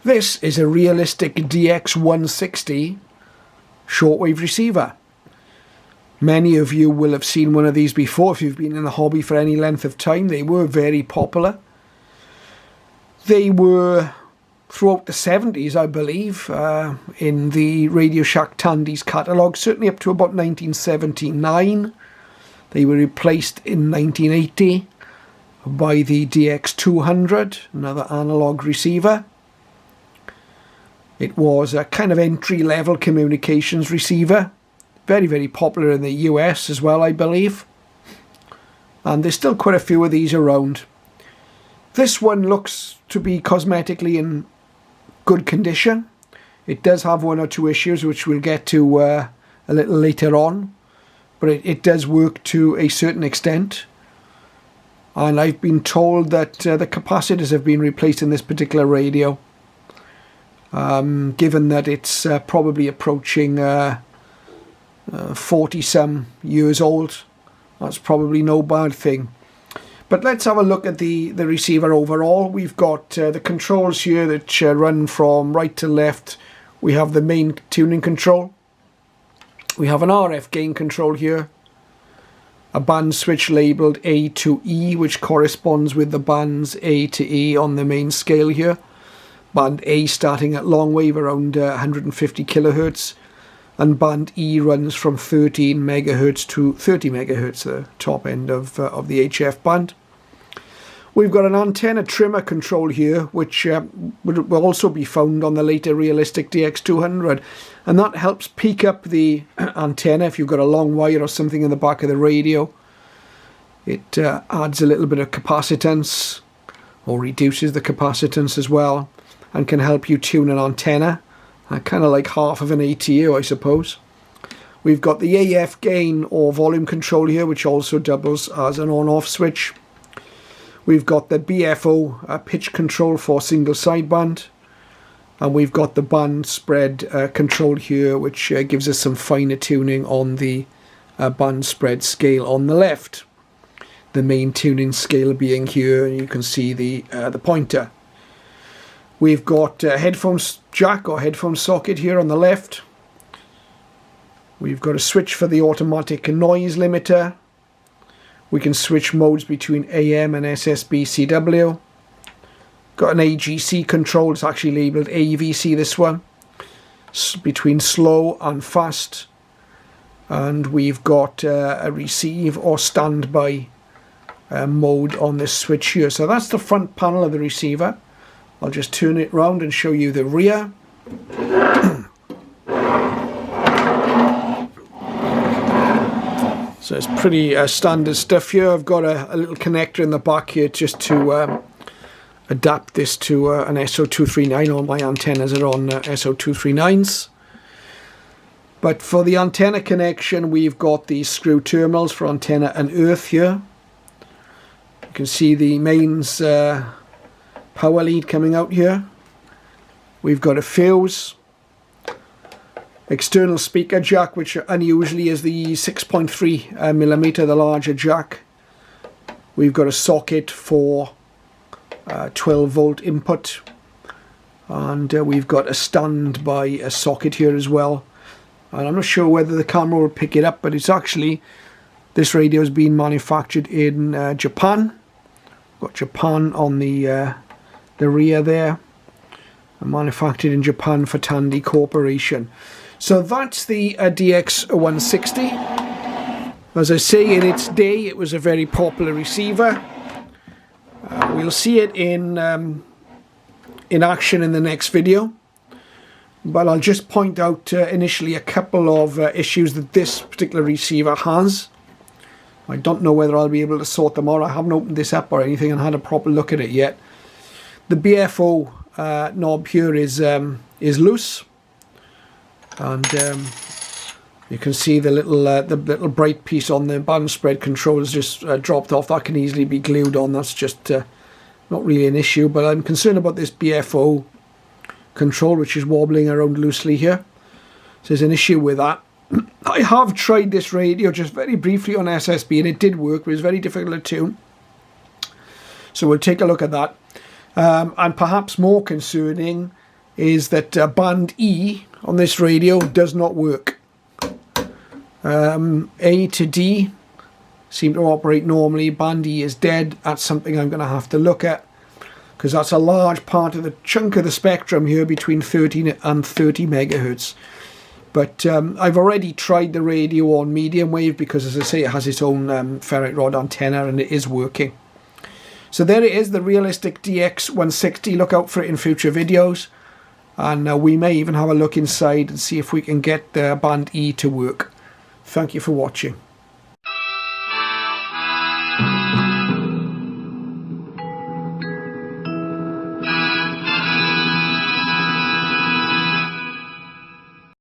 This is a Realistic DX160 shortwave receiver. Many of you will have seen one of these before if you've been in the hobby for any length of time. They were very popular. They were throughout the 70s, I believe, in the Radio Shack Tandy's catalogue, certainly up to about 1979. They were replaced in 1980 by the DX200, another analog receiver. It was a kind of entry-level communications receiver. Very, very popular in the US as well, I believe. And there's still quite a few of these around. This one looks to be cosmetically in good condition. It does have one or two issues, which we'll get to a little later on. But it does work to a certain extent. And I've been told that the capacitors have been replaced in this particular radio. Given that it's probably approaching 40-some years old, that's probably no bad thing. But let's have a look at the receiver overall. We've got the controls here that run from right to left. We have the main tuning control. We have an RF gain control here. A band switch labelled A to E, which corresponds with the bands A to E on the main scale here. Band A starting at long wave around 150 kilohertz, and band E runs from 13 megahertz to 30 megahertz, the top end of the HF band. We've got an antenna trimmer control here, which will also be found on the later Realistic DX200, and that helps peak up the antenna if you've got a long wire or something in the back of the radio. It adds a little bit of capacitance, or reduces the capacitance as well, and can help you tune an antenna, kind of like half of an ATU, I suppose. We've got the AF gain or volume control here, which also doubles as an on-off switch. We've got the BFO pitch control for single sideband, and we've got the band spread control here, which gives us some finer tuning on the band spread scale on the left. The main tuning scale being here, and you can see the pointer. We've got a headphones jack or headphone socket here on the left. We've got a switch for the automatic noise limiter. We can switch modes between AM and SSB CW. Got an AGC control, it's actually labelled AVC, this one, between slow and fast. And we've got a receive or standby mode on this switch here. So that's the front panel of the receiver. I'll just turn it round and show you the rear. So it's pretty standard stuff here. I've got a little connector in the back here just to adapt this to an SO239. All my antennas are on SO239s. But for the antenna connection, we've got these screw terminals for antenna and earth here. You can see the mains power lead coming out here. We've got a fuse, external speaker jack, which unusually is the 6.3 millimeter, the larger jack. We've got a socket for 12 volt input, and we've got a standby socket here as well. And I'm not sure whether the camera will pick it up, but it's actually, this radio has been manufactured in Japan. Got Japan on the rear there, and manufactured in Japan for Tandy Corporation. So that's the DX160. As I say, in its day it was a very popular receiver. We'll see it in action in the next video, but I'll just point out initially a couple of issues that this particular receiver has. I don't know whether I'll be able to sort them out. I haven't opened this up or anything and had a proper look at it yet. The BFO knob here is loose, and you can see the little bright piece on the band spread control is just dropped off. That can easily be glued on. That's just not really an issue, but I'm concerned about this BFO control, which is wobbling around loosely here. So there's an issue with that. I have tried this radio just very briefly on SSB, and it did work, but it's very difficult to tune. So we'll take a look at that. And perhaps more concerning, is that band E on this radio does not work. A to D seem to operate normally. Band E is dead. That's something I'm going to have to look at, because that's a large part of the chunk of the spectrum here between 13 and 30 megahertz. But I've already tried the radio on medium wave, because, as I say, it has its own ferrite rod antenna and it is working. So there it is, the Realistic DX160. Look out for it in future videos. And we may even have a look inside and see if we can get the band E to work. Thank you for watching.